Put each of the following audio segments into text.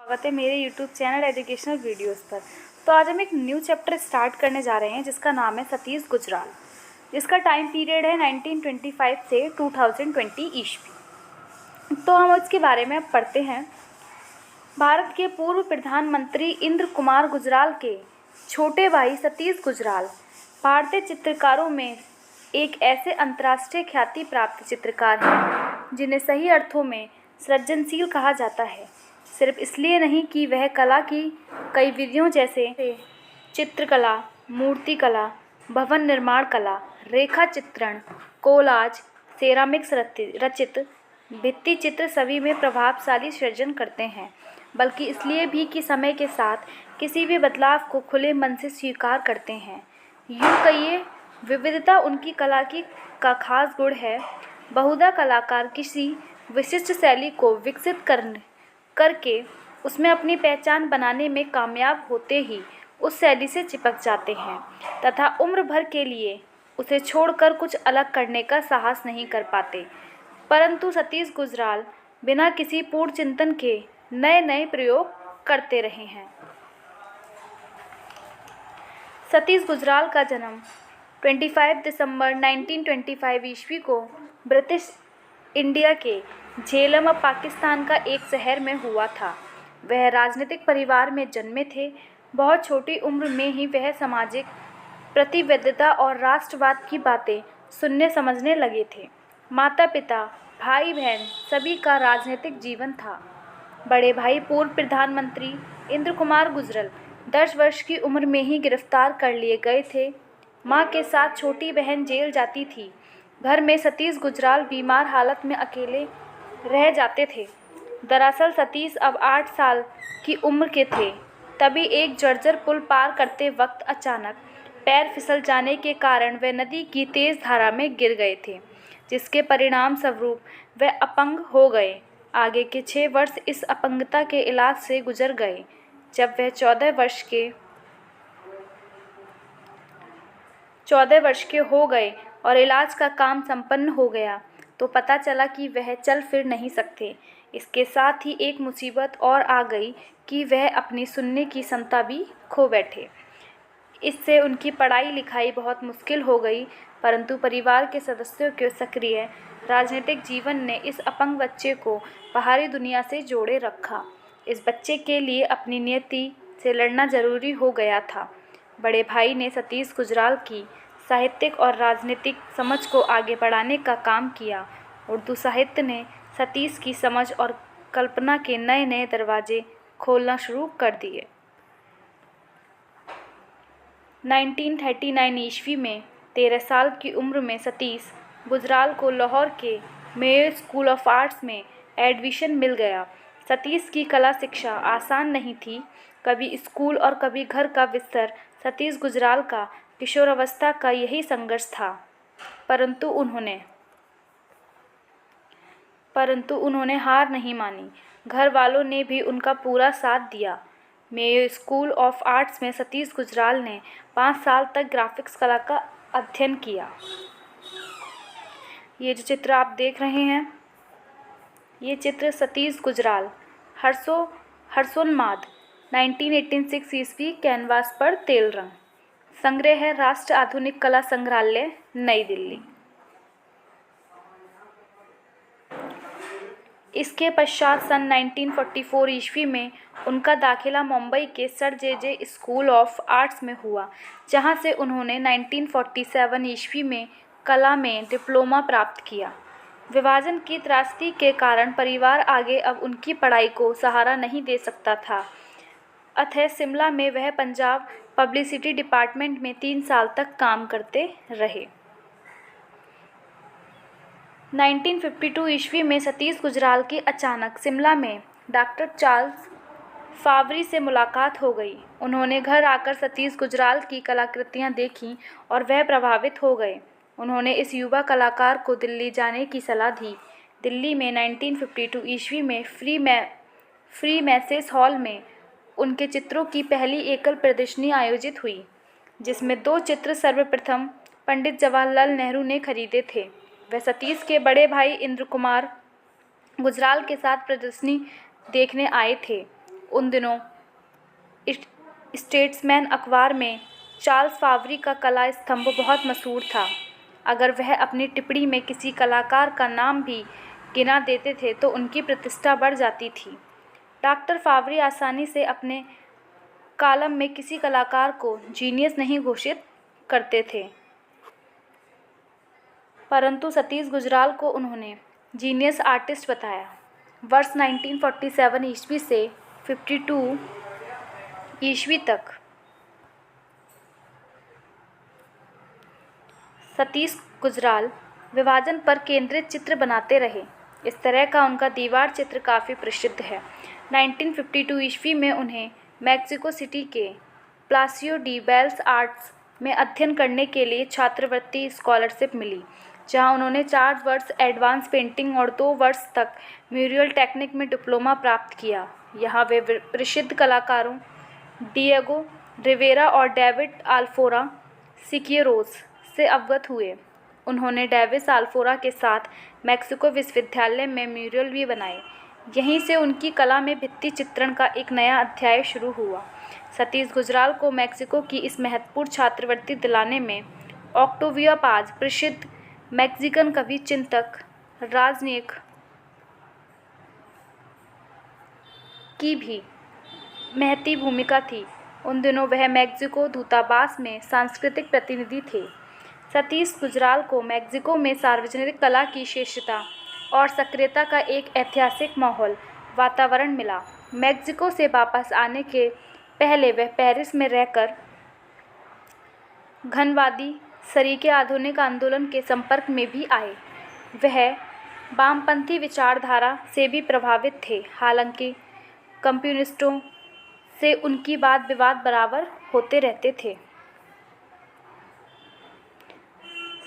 स्वागत है मेरे YouTube चैनल एजुकेशनल वीडियोस पर। तो आज हम एक न्यू चैप्टर स्टार्ट करने जा रहे हैं जिसका नाम है सतीश गुजराल, जिसका टाइम पीरियड है 1925 से 2020 ईस्वी। तो हम इसके बारे में अब पढ़ते हैं। भारत के पूर्व प्रधानमंत्री इंद्र कुमार गुजराल के छोटे भाई सतीश गुजराल भारतीय चित्रकारों में एक ऐसे अंतर्राष्ट्रीय ख्याति प्राप्त चित्रकार हैं जिन्हें सही अर्थों में सृजनशील कहा जाता है, सिर्फ इसलिए नहीं कि वह कला की कई विधियों जैसे चित्रकला, मूर्तिकला, भवन निर्माण कला, रेखा चित्रण, कोलाज, सेरामिक्स रचित भित्ति चित्र सभी में प्रभावशाली सृजन करते हैं, बल्कि इसलिए भी कि समय के साथ किसी भी बदलाव को खुले मन से स्वीकार करते हैं। यूँ कहिए, विविधता उनकी कला का खास गुण है। बहुधा कलाकार किसी विशिष्ट शैली को विकसित करके उसमें अपनी पहचान बनाने में कामयाब होते ही उस शैली से चिपक जाते हैं तथा उम्र भर के लिए उसे छोड़कर कुछ अलग करने का साहस नहीं कर पाते। परंतु सतीश गुजराल बिना किसी पूर्ण चिंतन के नए नए प्रयोग करते रहे हैं। सतीश गुजराल का जन्म 25 दिसंबर 1925 ईस्वी को ब्रिटिश इंडिया के झेलम पाकिस्तान का एक शहर में हुआ था। वह राजनीतिक परिवार में जन्मे थे। बहुत छोटी उम्र में ही वह सामाजिक प्रतिबद्धता और राष्ट्रवाद की बातें सुनने समझने लगे थे। माता पिता, भाई बहन सभी का राजनीतिक जीवन था। बड़े भाई पूर्व प्रधानमंत्री इंद्र कुमार गुजराल 10 वर्ष की उम्र में ही गिरफ्तार कर लिए गए थे। मां के साथ छोटी बहन जेल जाती थी। घर में सतीश गुजराल बीमार हालत में अकेले रह जाते थे। दरअसल सतीश अब 8 साल की उम्र के थे। तभी एक जर्जर पुल पार करते वक्त अचानक पैर फिसल जाने के कारण वे नदी की तेज धारा में गिर गए थे, जिसके परिणाम स्वरूप वे अपंग हो गए। आगे के 6 वर्ष इस अपंगता के इलाज से गुजर गए। जब वह 14 वर्ष के हो गए और इलाज का काम संपन्न हो गया तो पता चला कि वह चल फिर नहीं सकते। इसके साथ ही एक मुसीबत और आ गई कि वह अपनी सुनने की क्षमता भी खो बैठे। इससे उनकी पढ़ाई लिखाई बहुत मुश्किल हो गई। परंतु परिवार के सदस्यों के सक्रिय राजनीतिक जीवन ने इस अपंग बच्चे को बाहरी दुनिया से जोड़े रखा। इस बच्चे के लिए अपनी नियति से लड़ना जरूरी हो गया था। बड़े भाई ने सतीश गुजराल की साहित्यिक और राजनीतिक समझ को आगे बढ़ाने का काम किया। उर्दू साहित्य ने सतीश की समझ और कल्पना के नए नए दरवाजे खोलना शुरू कर दिए। 1939 ईस्वी में 13 साल की उम्र में सतीश गुजराल को लाहौर के मेयो स्कूल ऑफ आर्ट्स में एडमिशन मिल गया। सतीश की कला शिक्षा आसान नहीं थी। कभी स्कूल और कभी घर का बिस्तर सतीश गुजराल का किशोरावस्था का यही संघर्ष था। परंतु उन्होंने हार नहीं मानी। घर वालों ने भी उनका पूरा साथ दिया। मेयो स्कूल ऑफ आर्ट्स में सतीश गुजराल ने 5 साल तक ग्राफिक्स कला का अध्ययन किया। ये जो चित्र आप देख रहे हैं, ये चित्र सतीश गुजराल हर्षोन्माद 1986 ईस्वी कैनवास पर तेल रंग। संग्रह है राष्ट्र आधुनिक कला संग्रहालय, नई दिल्ली। इसके पश्चात सन 1944 ईस्वी में उनका दाखिला मुंबई के sir J school of arts में हुआ, जहां से उन्होंने 1947 ईस्वी में कला में डिप्लोमा प्राप्त किया। विभाजन की त्रासदी के कारण परिवार आगे अब उनकी पढ़ाई को सहारा नहीं दे सकता था। अतः शिमला में वह पंजाब पब्लिसिटी डिपार्टमेंट में 3 साल तक काम करते रहे। 1952 ईस्वी में सतीश गुजराल की अचानक शिमला में डॉक्टर चार्ल्स फावरी से मुलाकात हो गई। उन्होंने घर आकर सतीश गुजराल की कलाकृतियां देखीं और वह प्रभावित हो गए। उन्होंने इस युवा कलाकार को दिल्ली जाने की सलाह दी। दिल्ली में 1952 ईस्वी में फ्री मैसेज हॉल में उनके चित्रों की पहली एकल प्रदर्शनी आयोजित हुई, जिसमें 2 चित्र सर्वप्रथम पंडित जवाहरलाल नेहरू ने खरीदे थे। वह सतीश के बड़े भाई इंद्र कुमार गुजराल के साथ प्रदर्शनी देखने आए थे। उन दिनों स्टेट्समैन अखबार में चार्ल्स फावरी का कला स्तंभ बहुत मशहूर था। अगर वह अपनी टिप्पणी में किसी कलाकार का नाम भी गिना देते थे तो उनकी प्रतिष्ठा बढ़ जाती थी। डॉक्टर फावरी आसानी से अपने कॉलम में किसी कलाकार को जीनियस नहीं घोषित करते थे, परंतु सतीश गुजराल को उन्होंने जीनियस आर्टिस्ट बताया। वर्ष 1947 ईस्वी से 52 ईस्वी तक सतीश गुजराल विभाजन पर केंद्रित चित्र बनाते रहे। इस तरह का उनका दीवार चित्र काफ़ी प्रसिद्ध है। 1952 ईस्वी में उन्हें मैक्सिको सिटी के प्लासियो डी बेल्स आर्ट्स में अध्ययन करने के लिए छात्रवृत्ति स्कॉलरशिप मिली, जहां उन्होंने 4 वर्ष एडवांस पेंटिंग और 2 वर्ष तक म्यूरल टेक्निक में डिप्लोमा प्राप्त किया। यहाँ वे प्रसिद्ध कलाकारों डिएगो रिवेरा और डेविड अल्फोरा सिक्वेरोस से अवगत हुए। उन्होंने डेविस अल्फोरा के साथ मैक्सिको विश्वविद्यालय में म्यूरल भी बनाए। यहीं से उनकी कला में भित्ति चित्रण का एक नया अध्याय शुरू हुआ। सतीश गुजराल को मैक्सिको की इस महत्वपूर्ण छात्रवृत्ति दिलाने में ऑक्टेवियो पाज, प्रसिद्ध मैक्सिकन कवि, चिंतक, राजनयिक की भी महती भूमिका थी। उन दिनों वह मैक्सिको दूतावास में सांस्कृतिक प्रतिनिधि थे। सतीश गुजराल को मैक्सिको में सार्वजनिक कला की श्रेष्ठता और सक्रियता का एक ऐतिहासिक माहौल वातावरण मिला। मैक्सिको से वापस आने के पहले वह पेरिस में रहकर घनवादी सरीके आधुनिक आंदोलन के संपर्क में भी आए। वह वामपंथी विचारधारा से भी प्रभावित थे। हालांकि कम्युनिस्टों से उनकी वाद विवाद बराबर होते रहते थे।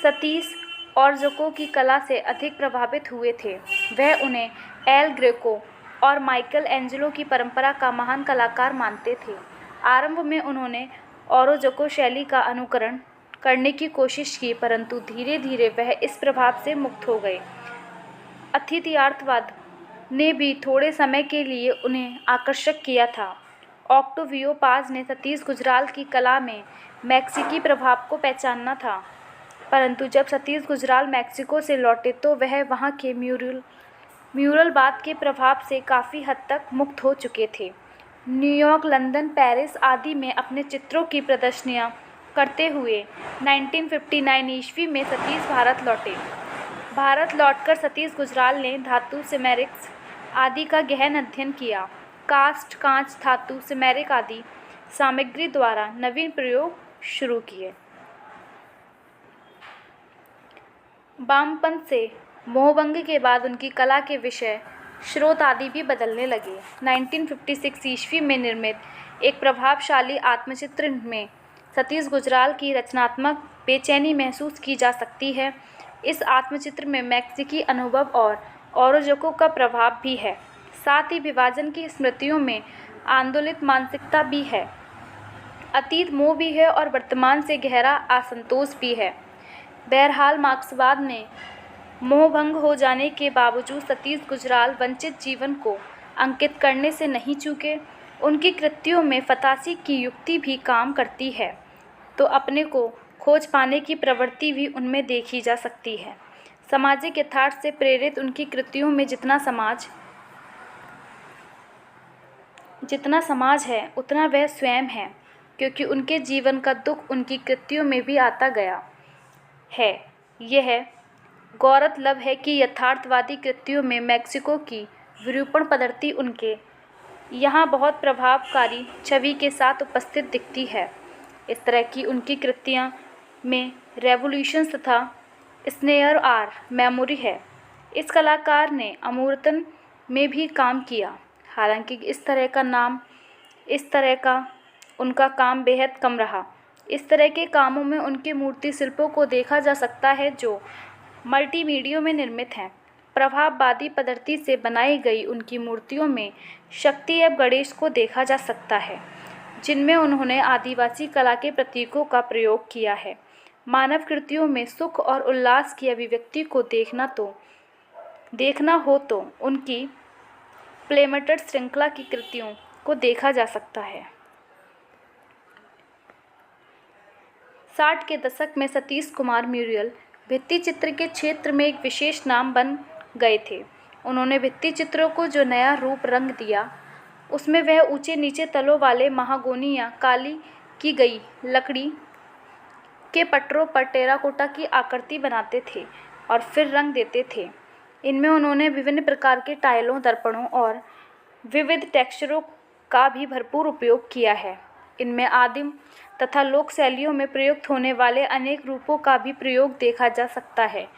सतीश ओरज़को की कला से अधिक प्रभावित हुए थे। वह उन्हें एल ग्रेको और माइकल एंजेलो की परंपरा का महान कलाकार मानते थे। आरंभ में उन्होंने ओरज़को शैली का अनुकरण करने की कोशिश की, परंतु धीरे धीरे वह इस प्रभाव से मुक्त हो गए। अतिथियार्थवाद ने भी थोड़े समय के लिए उन्हें आकर्षक किया था। ऑक्टेवियो पाज ने सतीश गुजराल की कला में मैक्सिकी प्रभाव को पहचाना था, परंतु जब सतीश गुजराल मैक्सिको से लौटे तो वह वहाँ के म्यूरलवाद के प्रभाव से काफ़ी हद तक मुक्त हो चुके थे। न्यूयॉर्क, लंदन, पेरिस आदि में अपने चित्रों की प्रदर्शनियाँ करते हुए 1959 ईस्वी में सतीश भारत लौटे। भारत लौटकर सतीश गुजराल ने धातु, सिमेरिक्स आदि का गहन अध्ययन किया। कास्ट, कांच, धातु, सिमेरिक आदि सामग्री द्वारा नवीन प्रयोग शुरू किए। वामपंथ से मोहभंग के बाद उनकी कला के विषय, स्रोत आदि भी बदलने लगे। 1956 ईस्वी में निर्मित एक प्रभावशाली आत्मचित्र में सतीश गुजराल की रचनात्मक बेचैनी महसूस की जा सकती है। इस आत्मचित्र में मैक्सिकी अनुभव और ओरज़को का प्रभाव भी है, साथ ही विभाजन की स्मृतियों में आंदोलित मानसिकता भी है। अतीत मोह भी है और वर्तमान से गहरा असंतोष भी है। बहरहाल मार्क्सवाद ने मोहभंग हो जाने के बावजूद सतीश गुजराल वंचित जीवन को अंकित करने से नहीं चूके। उनकी कृतियों में फतासी की युक्ति भी काम करती है, तो अपने को खोज पाने की प्रवृत्ति भी उनमें देखी जा सकती है। सामाजिक यथार्थ से प्रेरित उनकी कृतियों में जितना समाज है उतना वह स्वयं है, क्योंकि उनके जीवन का दुख उनकी कृतियों में भी आता गया है। यह गौरतलब है कि यथार्थवादी कृतियों में मैक्सिको की विरूपण पद्धति उनके यहाँ बहुत प्रभावकारी छवि के साथ उपस्थित दिखती है। इस तरह की उनकी कृतियाँ में रेवोल्यूशन तथा स्नेयर आर मेमोरी है। इस कलाकार ने अमूर्तन में भी काम किया। हालांकि इस तरह का उनका काम बेहद कम रहा। इस तरह के कामों में उनके मूर्ति शिल्पों को देखा जा सकता है जो मल्टीमीडिया में निर्मित हैं। प्रभाववादी पद्धति से बनाई गई उनकी मूर्तियों में शक्ति एवं गणेश को देखा जा सकता है, जिनमें उन्होंने आदिवासी कला के प्रतीकों का प्रयोग किया है। मानव कृतियों में सुख और उल्लास की अभिव्यक्ति को देखना हो तो उनकी प्लेमेटेड श्रृंखला की कृतियों को देखा जा सकता है। 60 के दशक में सतीश कुमार म्यूरियल भित्ति चित्र के क्षेत्र में एक विशेष नाम बन गए थे। उन्होंने भित्ति चित्रों को जो नया रूप रंग दिया, उसमें वह ऊंचे नीचे तलों वाले महागोनी या काली की गई लकड़ी के पटरों पर टेराकोटा की आकृति बनाते थे और फिर रंग देते थे। इनमें उन्होंने विभिन्न प्रकार के टाइलों, दर्पणों और विविध टेक्सचरों का भी भरपूर उपयोग किया है। इनमें आदिम तथा लोक शैलियों में प्रयुक्त होने वाले अनेक रूपों का भी प्रयोग देखा जा सकता है।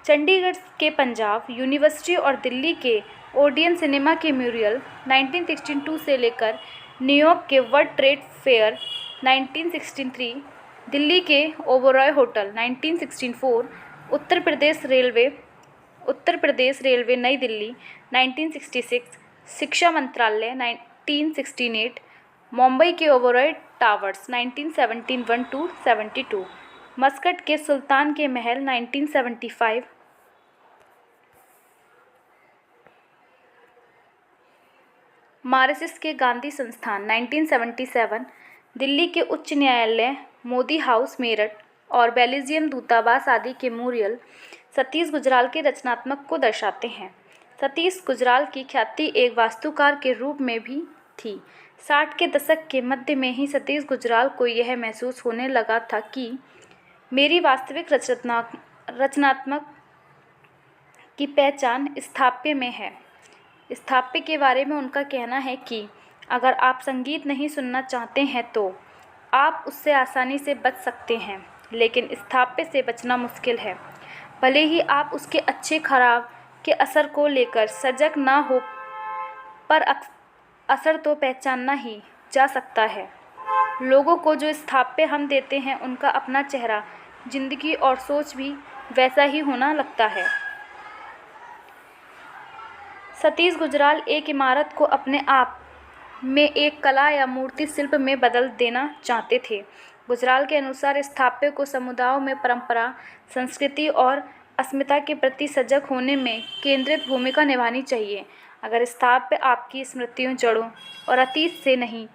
चंडीगढ़ के पंजाब यूनिवर्सिटी और दिल्ली के ओडियन सिनेमा के म्यूरियल 1962 से लेकर न्यूयॉर्क के वर्ल्ड ट्रेड फेयर 1963, दिल्ली के ओबरॉय होटल 1964, उत्तर प्रदेश रेलवे नई दिल्ली 1966, शिक्षा मंत्रालय 1968, मुंबई के ओबरॉय टावर्स 1971-72, मस्कट के सुल्तान के महल 1975, मॉरिशस के गांधी संस्थान 1977, दिल्ली के उच्च न्यायालय, मोदी हाउस मेरठ और बेल्जियम दूतावास आदि के म्यूरियल सतीश गुजराल के रचनात्मक को दर्शाते हैं। सतीश गुजराल की ख्याति एक वास्तुकार के रूप में भी थी। 60 के दशक के मध्य में ही सतीश गुजराल को यह महसूस होने लगा था कि मेरी वास्तविक रचनात्मक की पहचान स्थापत्य में है। स्थापत्य के बारे में उनका कहना है कि अगर आप संगीत नहीं सुनना चाहते हैं तो आप उससे आसानी से बच सकते हैं, लेकिन स्थापत्य से बचना मुश्किल है। भले ही आप उसके अच्छे खराब के असर को लेकर सजग ना हो, पर असर तो पहचानना ही जा सकता है। लोगों को जो स्थापत्य हम देते हैं, उनका अपना चेहरा, जिंदगी और सोच भी वैसा ही होना लगता है। सतीश गुजराल एक इमारत को अपने आप में एक कला या मूर्ति शिल्प में बदल देना चाहते थे। गुजराल के अनुसार स्थापत्य को समुदायों में परंपरा, संस्कृति और अस्मिता के प्रति सजग होने में केंद्रित भूमिका निभानी चाहिए। अगर स्थापत्य आपकी स्मृतियों, जड़ों और अतीत से नहीं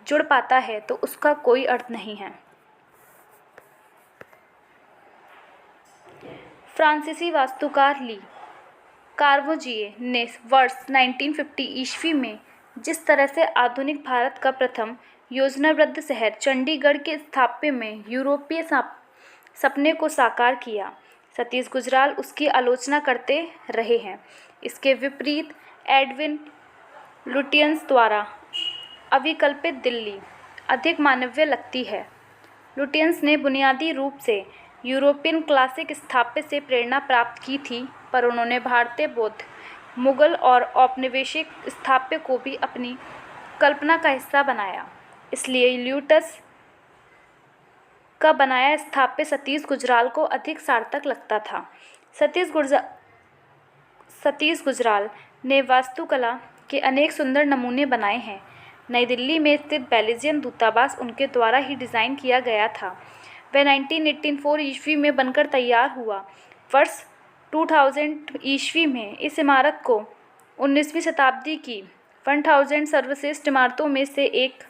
जुड़ पाता है तो उसका कोई अर्थ नहीं है। फ्रांसीसी वास्तुकार ली कार्बुजिए ने वर्ष 1950 ईस्वी में जिस तरह से आधुनिक भारत का प्रथम योजनाबद्ध शहर चंडीगढ़ के स्थापत्य में यूरोपीय सपने को साकार किया, सतीश गुजराल उसकी आलोचना करते रहे हैं। इसके विपरीत एडविन लुटियंस द्वारा अविकल्पित दिल्ली अधिक मानवीय लगती है। लुटियंस ने बुनियादी रूप से यूरोपियन क्लासिक स्थापत्य से प्रेरणा प्राप्त की थी, पर उन्होंने भारतीय, बौद्ध, मुगल और औपनिवेशिक स्थापत्य को भी अपनी कल्पना का हिस्सा बनाया। इसलिए ल्यूटस का बनाया स्थापत्य सतीश गुजराल को अधिक सार्थक लगता था। सतीश गुजराल ने वास्तुकला के अनेक सुंदर नमूने बनाए हैं। नई दिल्ली में स्थित बेल्जियम दूतावास उनके द्वारा ही डिज़ाइन किया गया था। वह 1984 ईस्वी में बनकर तैयार हुआ। वर्ष 2000 ईस्वी में इस इमारत को 19वीं शताब्दी की 1000 सर्वश्रेष्ठ इमारतों में से एक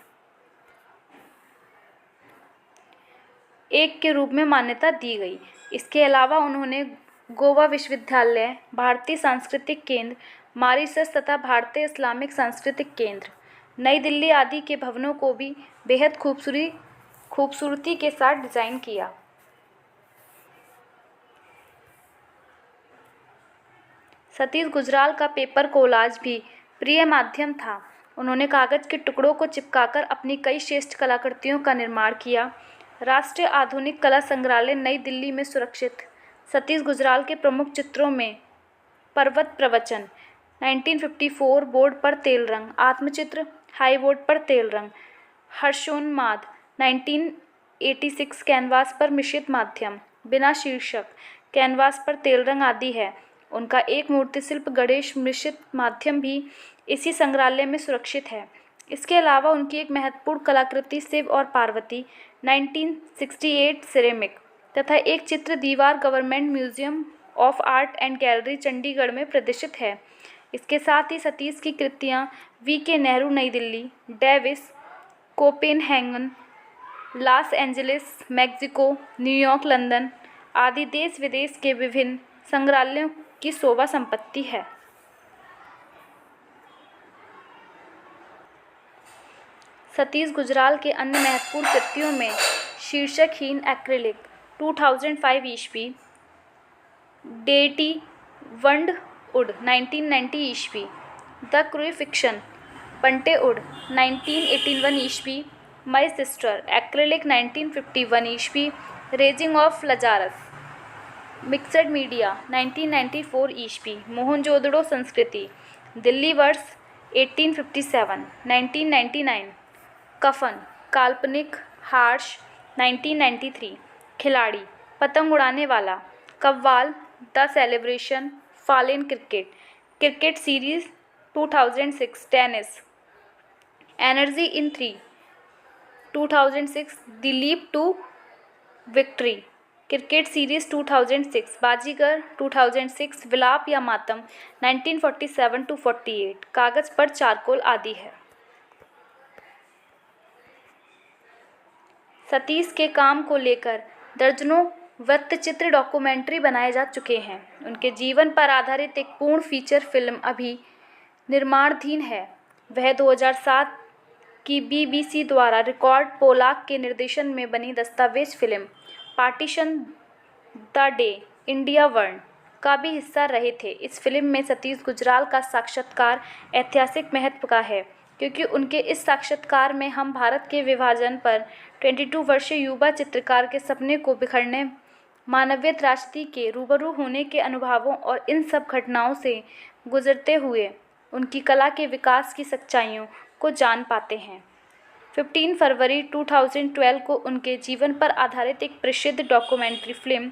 के रूप में मान्यता दी गई। इसके अलावा उन्होंने गोवा विश्वविद्यालय, भारतीय सांस्कृतिक केंद्र, मॉरिशस तथा भारतीय इस्लामिक सांस्कृतिक केंद्र, नई दिल्ली आदि के भवनों को भी बेहद खूबसूरती के साथ डिज़ाइन किया। सतीश गुजराल का पेपर कोलाज भी प्रिय माध्यम था। उन्होंने कागज़ के टुकड़ों को चिपकाकर अपनी कई श्रेष्ठ कलाकृतियों का निर्माण किया। राष्ट्रीय आधुनिक कला संग्रहालय नई दिल्ली में सुरक्षित सतीश गुजराल के प्रमुख चित्रों में पर्वत प्रवचन 1954 बोर्ड पर तेल रंग, आत्मचित्र हाई बोर्ड पर तेल रंग, हर्षोन्माद 1986 कैनवास पर मिश्रित माध्यम, बिना शीर्षक कैनवास पर तेल रंग आदि है। उनका एक मूर्तिशिल्प गणेश मिश्रित माध्यम भी इसी संग्रहालय में सुरक्षित है। इसके अलावा उनकी एक महत्वपूर्ण कलाकृति शिव और पार्वती 1968 सिरेमिक तथा एक चित्र दीवार government museum of art and gallery Chandigarh में प्रदर्शित है। इसके साथ ही सतीश की कृतियाँ वी.के. नेहरू नई Delhi, Davis Copenhagen, Los Angeles Mexico, New York, London आदि देश विदेश के विभिन्न संग्रहालयों की शोभा संपत्ति है। सतीश गुजराल के अन्य महत्वपूर्ण कृतियों में शीर्षकहीन एक्रिलिक 2005 ईस्वी, डेटी वंड वुड 1990 ईस्वी, द क्रूसिफिक्शन बंटे वुड 1981 ईस्वी, माई सिस्टर एक्रिलिक 1951 ईस्वी, raising of Lazarus mixed media 1994 ईस्वी, मोहनजोदड़ो संस्कृति दिल्ली वर्ष 1857 1999, कफन काल्पनिक हार्श 1993, खिलाड़ी पतंग उड़ाने वाला कव्वाल, the celebration, fallen cricket, cricket series 2006, tennis energy in 3 2006, the leap to victory, cricket series 2006, Baazigar 2006, विलाप या मातम 1947 to 48, कागज पर चारकोल आदि है। सतीश के काम को लेकर दर्जनों वृत्तचित्र डॉक्यूमेंट्री बनाए जा चुके हैं। उनके जीवन पर आधारित एक पूर्ण फीचर फिल्म अभी निर्माणाधीन है। वह 2007 की BBC द्वारा रिकॉर्ड पोलाक के निर्देशन में बनी दस्तावेज film partition the day India burned का भी हिस्सा रहे थे। इस फिल्म में सतीश गुजराल का साक्षात्कार ऐतिहासिक महत्व का है क्योंकि उनके इस साक्षात्कार में हम भारत के विभाजन पर 22 वर्षीय युवा चित्रकार के सपने को बिखरने, मानवीय त्रासदी के रूबरू होने के अनुभवों और इन सब घटनाओं से गुजरते हुए उनकी कला के विकास की सच्चाइयों को जान पाते हैं। 15 फरवरी 2012 को उनके जीवन पर आधारित एक प्रसिद्ध documentary film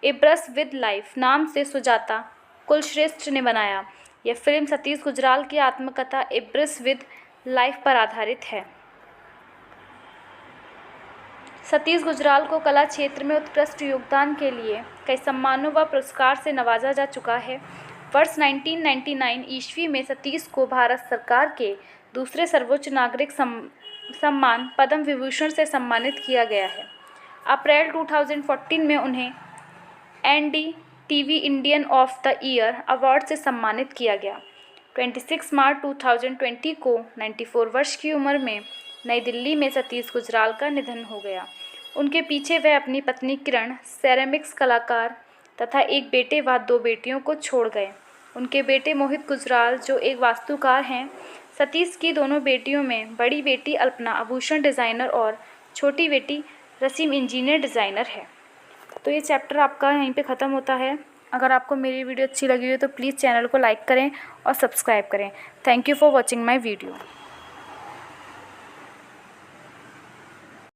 A brush with life नाम से सुजाता कुलश्रेष्ठ ने बनाया। यह फिल्म सतीश गुजराल की आत्मकथा ए ब्रश विद लाइफ पर आधारित है। सतीश गुजराल को कला क्षेत्र में उत्कृष्ट योगदान के लिए कई सम्मानों व पुरस्कार से नवाजा जा चुका है। वर्ष 1999 ईस्वी में सतीश को भारत सरकार के दूसरे सर्वोच्च नागरिक सम्मान पद्म विभूषण से सम्मानित किया गया है। अप्रैल 2014 में उन्हें NDTV Indian of the year award से सम्मानित किया गया। 26 मार्च 2020 को 94 वर्ष की उम्र में नई दिल्ली में सतीश गुजराल का निधन हो गया। उनके पीछे वह अपनी पत्नी किरण, सेरेमिक्स कलाकार तथा एक बेटे व 2 बेटियों को छोड़ गए। उनके बेटे मोहित गुजराल जो एक वास्तुकार हैं, सतीश की दोनों बेटियों में बड़ी बेटी अल्पना आभूषण डिज़ाइनर और छोटी बेटी रसीम इंजीनियर डिज़ाइनर है। तो ये चैप्टर आपका यहीं पे ख़त्म होता है। अगर आपको मेरी वीडियो अच्छी लगी हो तो प्लीज़ चैनल को लाइक करें और सब्सक्राइब करें। Thank you for watching my video.